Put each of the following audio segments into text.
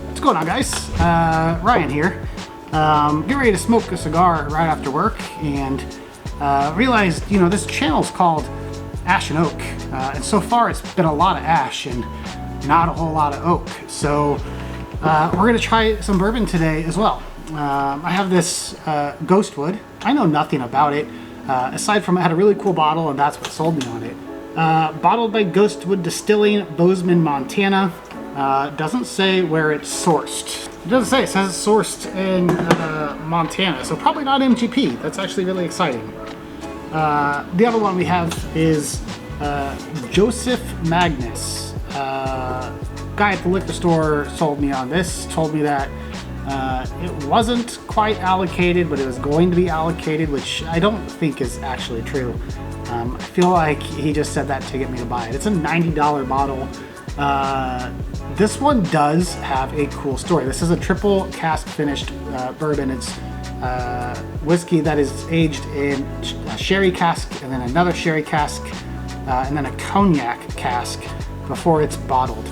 What's going on, guys? Ryan here. Getting ready to smoke a cigar right after work, and realized, you know, this channel's called Ash and Oak, and so far it's been a lot of ash and not a whole lot of oak. So we're gonna try some bourbon today as well. I have this Ghostwood. I know nothing about it, aside from it had a really cool bottle, and that's what sold me on it. Bottled by Ghostwood Distilling, Bozeman, Montana. Doesn't say where it's sourced. It doesn't say. It says it's sourced in Montana, so probably not MGP. That's actually really exciting. The other one we have is Joseph Magnus. Guy at the liquor store sold me on this, told me that it wasn't quite allocated, but it was going to be allocated, which I don't think is actually true. I feel like he just said that to get me to buy it. It's a $90 bottle. This one does have a cool story. This is a triple cask finished bourbon. It's whiskey that is aged in a sherry cask, and then another sherry cask, and then a cognac cask before it's bottled.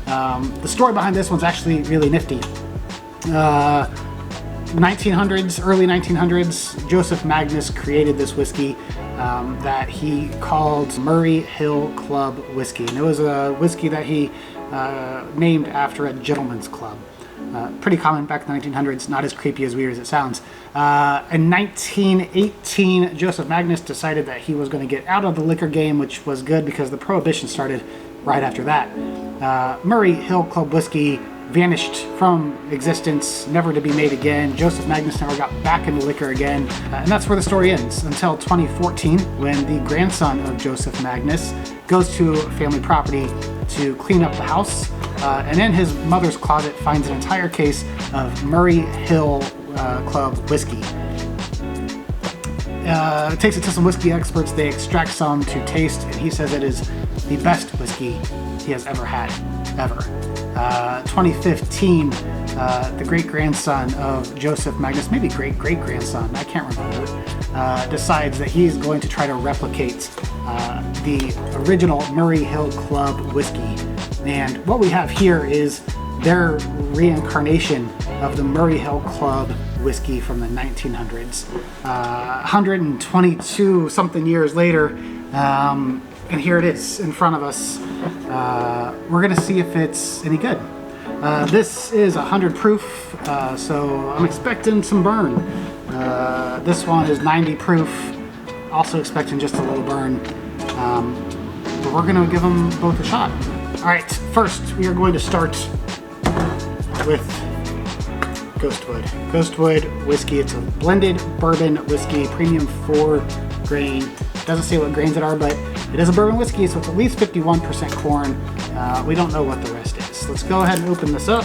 The story behind this one's actually really nifty. 1900s, early 1900s, Joseph Magnus created this whiskey that he called Murray Hill Club whiskey. And it was a whiskey that he named after a gentleman's club. Pretty common back in the 1900s, not as creepy as weird as it sounds. In 1918, Joseph Magnus decided that he was going to get out of the liquor game, which was good because the Prohibition started right after that. Murray Hill Club whiskey vanished from existence, never to be made again. Joseph Magnus never got back into liquor again, and that's where the story ends until 2014, when the grandson of Joseph Magnus goes to family property to clean up the house, and in his mother's closet finds an entire case of Murray Hill Club whiskey. Takes it to some whiskey experts. They extract some to taste, and he says it is the best whiskey he has ever had, ever. 2015, the great-grandson of Joseph Magnus, maybe great-great-grandson, I can't remember, decides that he's going to try to replicate the original Murray Hill Club whiskey. And what we have here is their reincarnation of the Murray Hill Club whiskey from the 1900s. 122 something years later, and here it is in front of us. We're gonna see if it's any good. This is 100 proof, so I'm expecting some burn. This one is 90 proof, also expecting just a little burn. But we're gonna give them both a shot. All right, first we are going to start with Ghostwood. Ghostwood whiskey. It's a blended bourbon whiskey, premium 4 grain. Doesn't say what grains it are, but it is a bourbon whiskey, so it's at least 51% corn. We don't know what the rest is. Let's go ahead and open this up.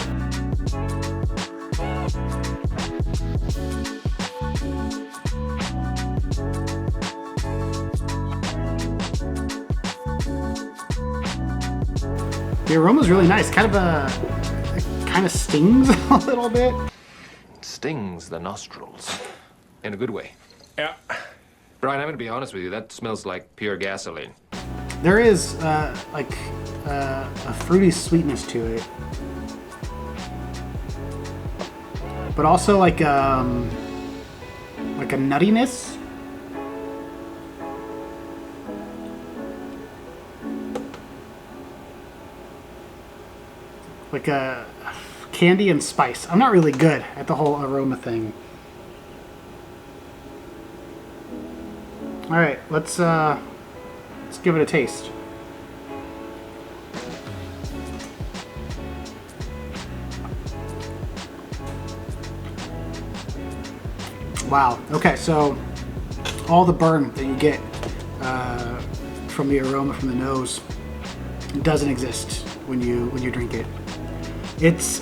The aroma is really nice. It kind of stings a little bit. Stings the nostrils in a good way. Yeah. Brian, I'm gonna be honest with you, that smells like pure gasoline. There is a fruity sweetness to it, but also like a nuttiness. Like a candy and spice. I'm not really good at the whole aroma thing. All right, let's give it a taste. Wow. Okay, so all the burn that you get from the aroma from the nose doesn't exist when you drink it. It's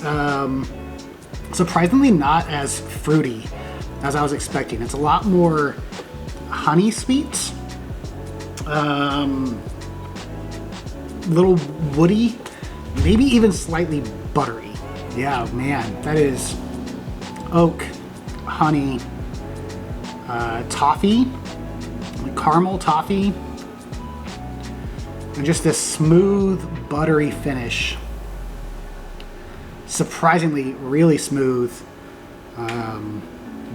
surprisingly not as fruity as I was expecting. It's a lot more honey sweet, little woody, maybe even slightly buttery. Yeah, man, that is oak, honey, toffee, caramel toffee, and just this smooth, buttery finish. Surprisingly, really smooth.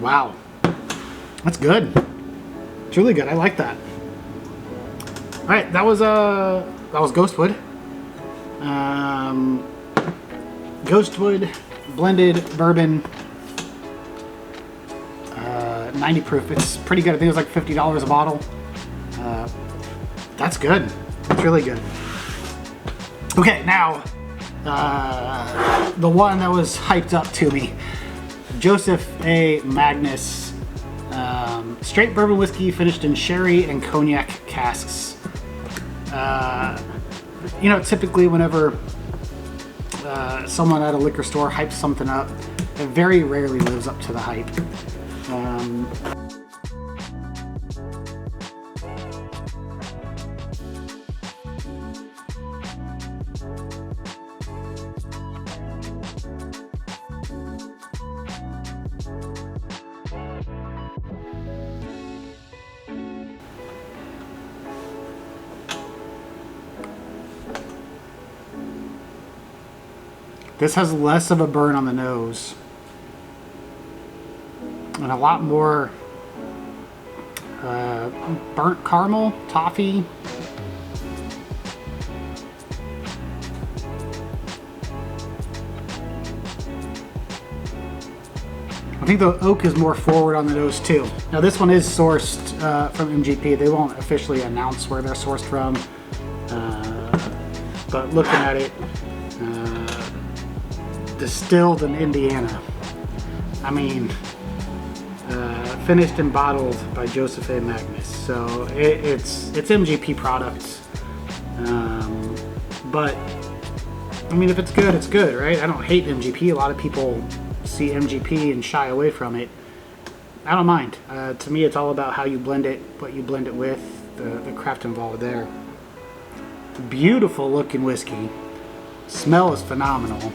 Wow, that's good. It's really good. I like that. All right, that was Ghostwood. Ghostwood blended bourbon, 90 proof. It's pretty good. I think it was like $50 a bottle. That's good. It's really good. Okay, now the one that was hyped up to me, Joseph A. Magnus, straight bourbon whiskey finished in sherry and cognac casks. You know, typically whenever someone at a liquor store hypes something up, it very rarely lives up to the hype. This has less of a burn on the nose and a lot more burnt caramel, toffee. I think the oak is more forward on the nose too. Now this one is sourced from MGP. They won't officially announce where they're sourced from, but looking at it, distilled in Indiana. I mean, finished and bottled by Joseph A. Magnus. So it's MGP product. But I mean, if it's good, it's good, right? I don't hate MGP. A lot of people see MGP and shy away from it. I don't mind. To me, it's all about how you blend it, what you blend it with, the craft involved there. Beautiful looking whiskey. Smell is phenomenal.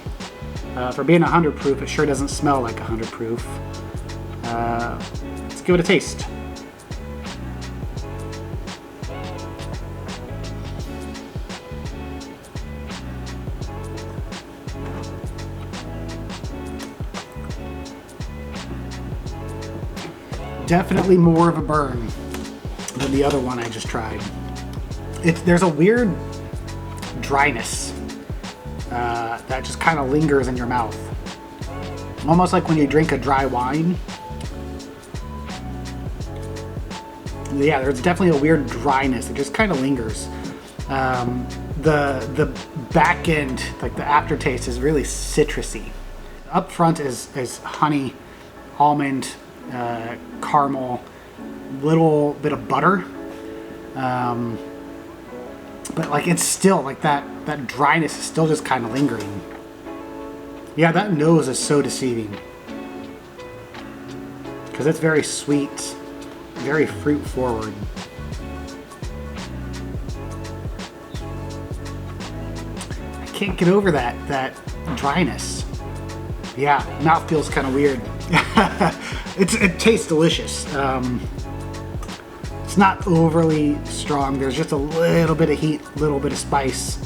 For being 100 proof, it sure doesn't smell like 100 proof. Let's give it a taste. Definitely more of a burn than the other one I just tried. There's a weird dryness that just kind of lingers in your mouth. Almost like when you drink a dry wine. Yeah, there's definitely a weird dryness. It just kind of lingers. The back end, like the aftertaste, is really citrusy. Up front is honey, almond, caramel, little bit of butter. But like it's still like that dryness is still just kind of lingering. Yeah, that nose is so deceiving because it's very sweet, very fruit forward. I can't get over that dryness. Yeah, mouth feels kind of weird. It tastes delicious. It's not overly strong. There's just a little bit of heat, a little bit of spice,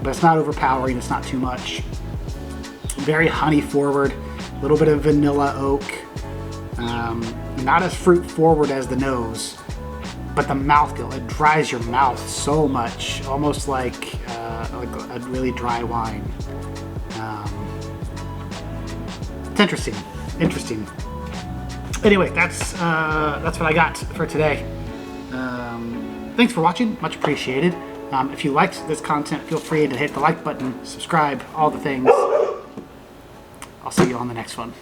but it's not overpowering. It's not too much. Very honey forward, a little bit of vanilla oak. Not as fruit forward as the nose, but the mouthfeel, it dries your mouth so much, almost like a really dry wine. It's interesting. Anyway, that's what I got for today. Thanks for watching, much appreciated. If you liked this content, feel free to hit the like button, subscribe, all the things. I'll see you on the next one.